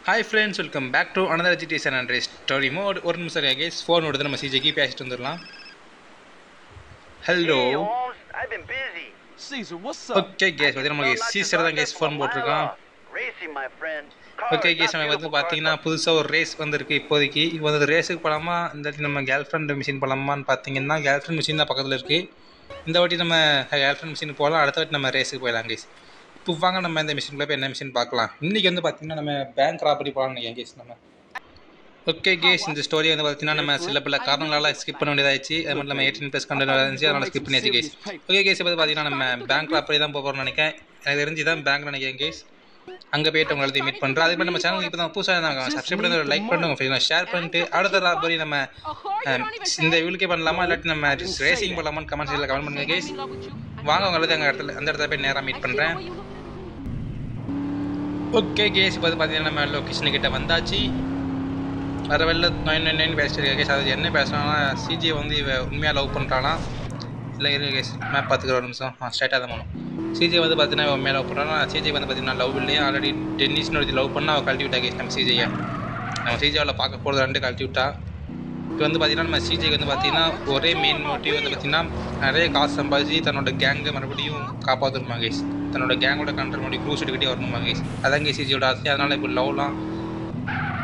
Hi friends, welcome back to another GTA San Andreas story mode. ஒரு நிமிஷம் guys, phone ஓடுது நம்ம CJக்கு பேசிட்டு வந்துறலாம். Hello. Hey Holmes, I've been busy. Caesar, what's up? Okay guys, வந்து நமக்கு Caesar தான் guys phone போட்டுருக்கான். Racing my friend. Okay guys, நம்ம வந்து பாத்தீங்கன்னா புதுசா ஒரு ரேஸ் வந்திருக்கு இப்போதைக்கு. இப்போ வந்து ரேஸுக்கு போலாமா இந்த வாட்டி நம்ம கேர்ள்ஃப்ரெண்ட் மிஷின் போலாமான்னு பாத்தீங்கன்னா கேர்ள்ஃப்ரெண்ட் மிஷின் தான் பக்கத்துல இருக்கு. இந்த வாட்டி நம்ம கேர்ள்ஃப்ரெண்ட் மிஷினுக்கு போகலாம், அடுத்த வாட்டி நம்ம ரேஸுக்கு போயிடலாம் guys. இப்போ வாங்க நம்ம இந்த மிஷினுக்குள்ள போய் என்ன மிஷின் பார்க்கலாம். இன்னைக்கு வந்து பாத்தீங்கன்னா நம்ம பேங்க் ராபரி போலாம்னு நினைக்கிறேன் guys நம்ம. ஓகே கேஸ் இந்த ஸ்டோரி வந்து பார்த்தீங்கன்னா நம்ம சில பல காரணங்களால் ஸ்கிப் பண்ண வேண்டியதாகிடுச்சு. அது மட்டும் நம்ம 18+ கண்டென்ட் இருந்துச்சு, அதனால் ஸ்கிப் பண்ணியாச்சு கேஸ். ஓகே கேஸ் இப்போ பார்த்தீங்கன்னா நம்ம பேங்க் ராபரி தான் போகிறோம்னு நினைக்கிறேன். எனக்கு தெரிஞ்சு தான் பேங்க் நினைக்கிறேன் கேஸ். அங்கே போய்ட்டு உங்களை மீட் பண்ணுறோம். அதே மாதிரி நம்ம சேனல் இப்போ தான் புதுசாக இருந்தாங்க, சப்ஸ்கிரைப் பண்ணி லைக் பண்ணுங்க, ஷேர் பண்ணிட்டு அடுத்த ராபரி நம்ம இந்த வீலுக்கே பண்ணலாமா இல்லாட்டி நம்ம ரேசிங் பண்ணலாமான்னு கமெண்ட் சைடில் கமெண்ட் பண்ணுங்க கேஸ். வாங்க உங்களுக்கு அந்த இடத்துல போய் நேராக மீட் பண்ணுறேன். ஓகே கேஸ் இப்போ பார்த்தீங்கன்னா நம்ம லொக்கேஷனுக்கிட்ட வந்தாச்சு. வர வெளில 999 பேசிட்டு கேஸ். அது என்ன பேசுகிறாங்கன்னா சிஜியை வந்து இவ உண்மையாக லவ் பண்ணுறானா இல்லை இருக்கு கேஸ். மேப் பார்த்துக்கிற ஒரு நிமிஷம் ஸ்ட்ரைட்டாக தான் போகணும். சிஜியை வந்து பார்த்தீங்கன்னா உண்மையாக லவ் பண்ணுறானா. சிஜி வந்து பார்த்தீங்கன்னா லவ் இல்லையா, ஆல்ரெடி டென்னிஸ்னு ஒரு லவ் பண்ணால் அவள் கழட்டி விட்டா கேஸ். நம்ம சிஜியை அவளை பார்க்க போகிறது 2 கழட்டி விட்டா. இப்போ வந்து பார்த்தீங்கன்னா நம்ம சிஜிக்கு வந்து பார்த்தீங்கன்னா ஒரே மெயின் மோட்டிவ் வந்து பார்த்தீங்கன்னா நிறைய காசு சம்பாதிச்சு தன்னோட கேங்கை மறுபடியும் காப்பாற்றணுமா கேஸ். தன்னோட கேங்கோட கண்ட்ரோல் பண்ணி க்ரூஸ் எடுக்கிட்டே வரணுமா கேஸ். அதான் கேஸ் சிஜியோட ஆசை. அதனால் இப்போ லவ்லாம்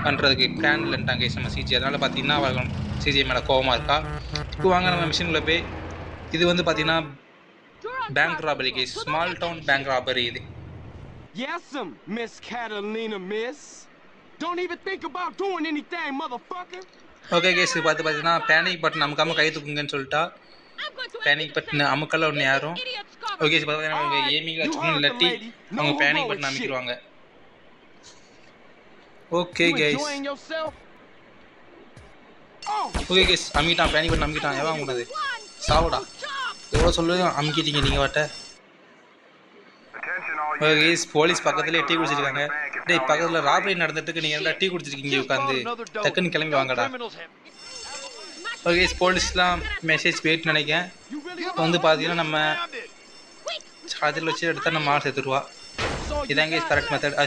பண்ணுறதுக்கு பிளான் இல்லைன்ட்டாங்க கேஸ் நம்ம சிஜி. அதனால் பார்த்தீங்கன்னா அவள் சிஜி மேலே கோவமாக இருக்கா. இப்போ வாங்க நம்ம மிஷினில் போய் இது வந்து பார்த்தீங்கன்னா bank robbery case, small town bank robbery இது. Yes'm, Miss Catalina, miss. Don't even think about doing anything, motherfucker. Okay case பார்த்து பார்த்தீங்கன்னா பேனிக் பட்டன் அமுக்காமல் கை தூக்குங்கன்னு சொல்லிட்டா. பேனிக் பட்டன் அமுக்கல ஒன்று யாரும். ஓகே சார் பார்த்தீங்கன்னா அவங்க ஏமிங்கில் வச்சுக்கணும், இல்லாட்டி அவங்க பேனிக் பட்டன் அமைக்கிடுவாங்க. ஓகே கைஸ் ஓகே கைஸ் அமிக்கிட்டான், பேனிக் பட்டன் அமிக்கிட்டான். எவன் கூடாது சாவுடா, எவ்வளோ சொல்லுங்க அமுக்கிட்டீங்க நீங்கள் வாட்ட. ஓகே கைஸ் போலீஸ் பக்கத்துலேயே டீ குடிச்சிருக்காங்க. டேய் பக்கத்தில் ராபரி நடந்துட்டுருக்கு, நீங்கள் எல்லாம் டீ குடிச்சிருக்கீங்க உட்காந்து, டக்குன்னு கிளம்பி வாங்கடா. ஓகே கைஸ் போலீஸ்லாம் மெசேஜ் வெயிட் நினைக்கிறேன். இப்போ வந்து பார்த்தீங்கன்னா நம்ம சார்ஜில் வச்சு எடுத்தால் நம்ம ஆள் சேர்த்துருவா. இதாங்க கரெக்ட் மெத்தட்.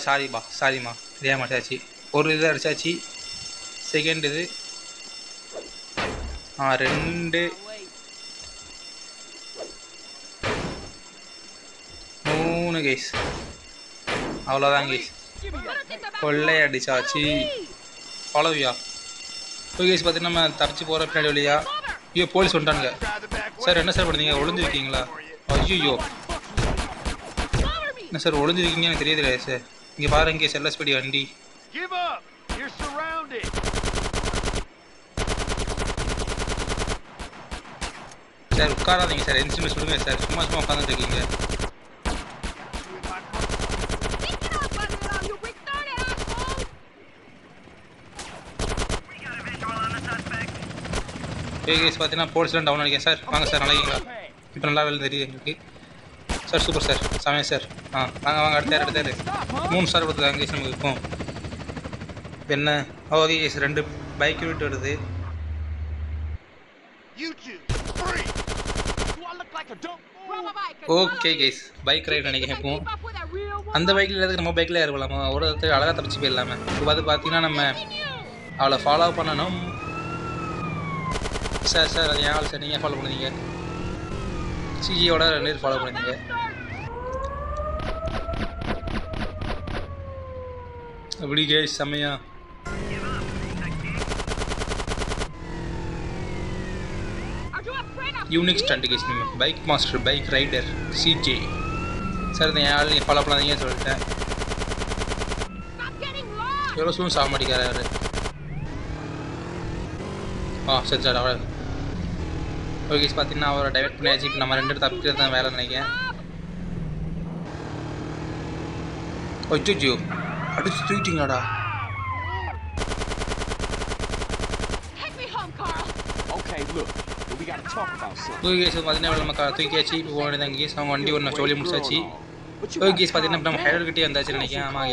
சாரிம்மா இதே மாட்டாச்சு. ஒரு இது அடிச்சாச்சு, செகண்ட் இது 2 3 கேஸ். அவ்வளோதான் கேஸ், கொள்ளை அடிச்சாச்சு. ஃபாலோவியா ஓகே கேஸ் பார்த்தீங்கன்னா நம்ம தப்பிச்சு போகிற பின்னாடி வழியா. ஐயோ போலீஸ் வந்துட்டானுங்க சார். என்ன சார் பண்ணுறீங்க, ஒளிஞ்சிருக்கீங்களா? ஐயோ என்ன சார் ஒளிஞ்சிருக்கீங்க, எனக்கு தெரியுது சார். இங்கே பாருங்க இங்கே செல்ல ஸ்பீடி வண்டி. சார் உட்காராதீங்க சார், இன்ஸ்ட்ருமெண்ட் சொல்லுங்க சார், சும்மா உட்காந்துட்டு இருக்கீங்க. கேஸ் பார்த்தீங்கன்னா போலீஸ்லாம் டவுன் அடிக்கேன் சார். வாங்க சார், நல்லாங்களா? இப்போ நல்லா வேலை தெரியுது எங்களுக்கு சார். சூப்பர் சார், சமயம் சார். வாங்க அடுத்தாரு 3 ஸ்டார் கொடுத்துருக்காங்க கேஸ் நமக்கு. இப்போ என்ன ஓகே கேஸ் 2 பைக் விட்டு வருது. ஓகே கேஸ் பைக் ரைட் நினைக்கிறேன். இப்போ அந்த பைக்கில் இல்லாத நம்ம பைக்கில் ஏறலாமா, ஒரு இடத்துக்கு அழகாக தப்பிச்சு போயிடலாமே. இப்போ பார்த்து பார்த்தீங்கன்னா நம்ம அவளை ஃபாலோ பண்ணணும் சார். அது ஏன் ஆள் சார், நீங்கள் ஃபாலோ பண்ணுறீங்க, சிஜியோட 2 பேர் ஃபாலோ பண்ணுறீங்க. அப்படி கேஸ் செம்மையா. யூனிக் ஸ்டண்ட் கேஸ் நம்ம bike master bike rider CJ sir. இந்த ஏன் ஆள் நீங்கள் ஃபாலோ பண்ணாதீங்கன்னு சொல்லிட்டேன். எவ்வளோ சூழ்நிலை சாக மாட்டேங்கிறாரு. சரி சார் அவரை ஓகே பார்த்தீங்கன்னா அவரை டைவெர்ட் பண்ணியாச்சு. இப்போ நம்ம 2 பேர் தப்பிக்கிறது தான் வேலை நினைக்கிறேன். ஐயோ அடிச்சு தூக்கிட்டீங்களாடா. ஓகே கேஸ் பார்த்தீங்கன்னா நம்ம தூக்கியாச்சு. இப்போ போனதாங்க கேஸ் அவங்க வண்டி ஒன்று சொல்லி முடிச்சாச்சு. ஓகே கேஸ் பார்த்தீங்கன்னா நம்ம ஹைடர்கிட்டே வந்தாச்சு நினைக்கிறேன். ஆமாம்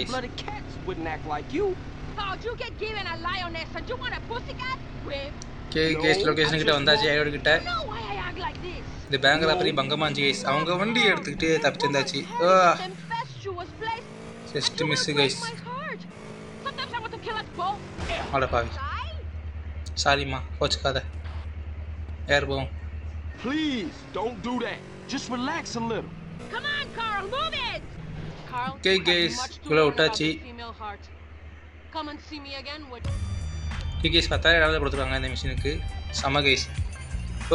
கேஸ் கேஸ் லொக்கேஷன் வந்தாச்சு. ஹைடர்கிட்ட இந்த பேங்க் ராபரி பங்கமாஞ்சி கேஸ் அவங்க வண்டி எடுத்துக்கிட்டு தப்பிச்சு வந்தாச்சு. Just miss guys. அட பாவி, சாரிம்மா, கோச்சுக்காத. ஏர் போவோம். Please, don't do that. Just relax a little. Come on, Carl, move it! Carl, Okay, you have guys, much to இவ்வளோ learn விட்டாச்சு. about the female heart. Come and see me again when... case 10,000 கொடுத்துருக்காங்க இந்த மிஷினுக்கு. செம case.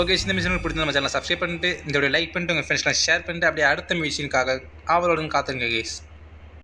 Okay, இந்த மிஷினுக்கு பிடிச்ச நம்ம சேனலை சப்ஸ்கிரைப் பண்ணிட்டு இந்த வீடியோ லைக் பண்ணிட்டு உங்கள் ஃப்ரெண்ட்ஸ்லாம் ஷேர் பண்ணிட்டு அப்படியே அடுத்த மிஷினுக்காக ஆவலோடு காத்துருங்க கேஸ்.